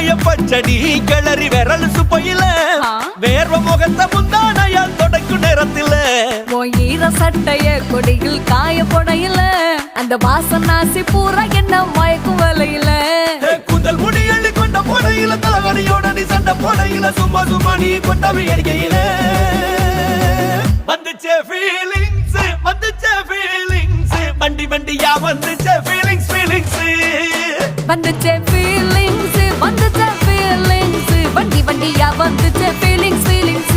வெங்காய பச்சடி கிளறி விரல் சுப்பையில வேர்வ முகத்த முந்தானையால் தொடக்கும் நேரத்தில ஈர சட்டைய கொடியில் காய பொடையில அந்த வாசனாசி பூரா என்ன மயக்கும் வலையில கூந்தல் முடி அள்ளி கொண்ட போடையில தலகடியோட நீ சண்டை போடையில சும்மா சும்மா நீ கொண்டவை எரிக்கையில வந்துச்சே ஃபீலிங்ஸ் வந்துச்சே ஃபீலிங்ஸ் வண்டி வண்டியா வந்துச்சே ஃபீலிங்ஸ் ஃபீலிங்ஸ் வந்துச்சே ஃபீலிங்ஸ் வந்துச்சே ஃபீலிங்ஸ் வண்டி வண்டியா வந்துச்சே